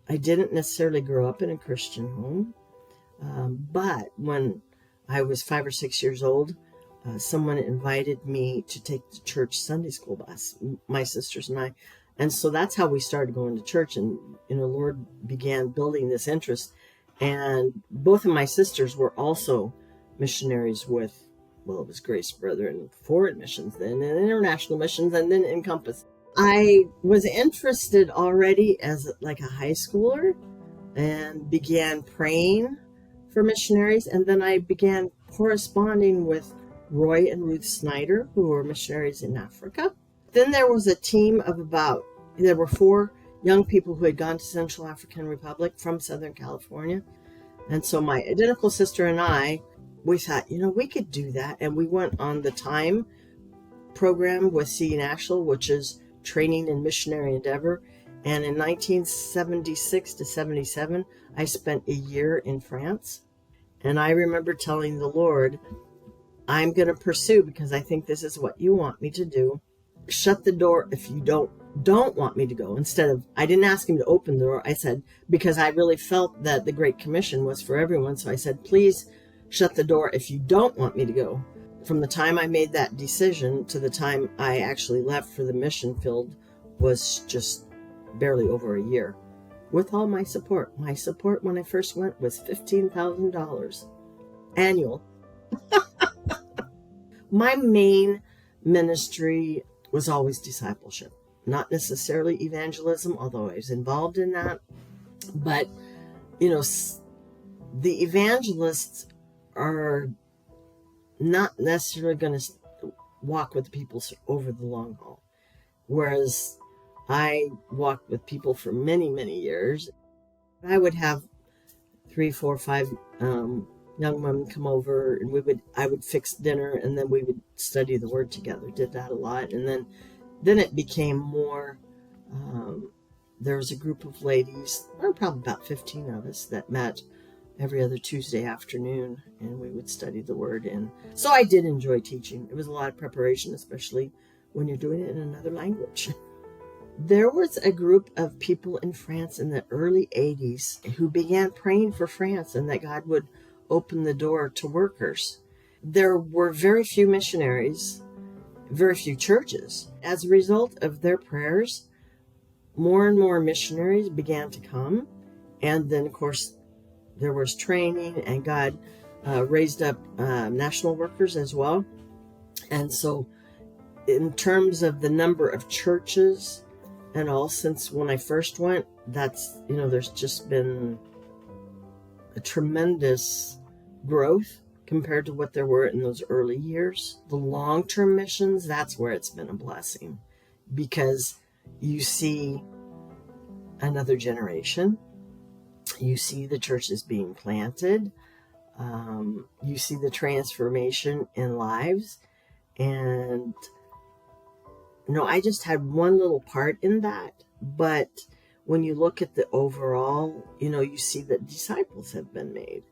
I didn't necessarily grow up in a Christian home, but when I was 5 or 6 years old, someone invited me to take the church Sunday school bus, my sisters and I. And so that's how we started going to church. And, Lord began building this interest. And both of my sisters were also missionaries with, well, it was Grace Brethren Forward Missions, then and International Missions, and then Encompass. I was interested already as like a high schooler and began praying for missionaries. And then I began corresponding with Roy and Ruth Snyder, who were missionaries in Africa. Then there was a team of there were 4 young people who had gone to Central African Republic from Southern California. And so my identical sister and I, we thought, we could do that. And we went on the TIME program with C. National, which is Training in Missionary Endeavor. And in 1976 to 77, I spent a year in France. And I remember telling the Lord, I'm going to pursue because I think this is what you want me to do. Shut the door if you don't want me to go. Instead of, I didn't ask him to open the door. I said, because I really felt that the Great Commission was for everyone. So I said, please shut the door if you don't want me to go. From the time I made that decision to the time I actually left for the mission field was just barely over a year. With all my support. My support when I first went was $15,000 annual. My main ministry was always discipleship, not necessarily evangelism, although I was involved in that. But, the evangelists are not necessarily going to walk with people over the long haul. Whereas I walked with people for many, many years. I would have 3, 4, 5 young women come over, and I would fix dinner, and then we would study the Word together. Did that a lot, and then it became more. There was a group of ladies, probably about 15 of us, that met every other Tuesday afternoon, and we would study the Word. And so I did enjoy teaching. It was a lot of preparation, especially when you're doing it in another language. There was a group of people in France in the early 80s who began praying for France and that God would open the door to workers. There were very few missionaries, very few churches. As a result of their prayers, more and more missionaries began to come. And then, of course, there was training, and God raised up national workers as well. And so in terms of the number of churches and all, since when I first went, that's, there's just been a tremendous growth compared to what there were in those early years. The long-term missions, that's where it's been a blessing, because you see another generation, you see the churches being planted, you see the transformation in lives. And I just had one little part in that, but when you look at the overall, you see that disciples have been made.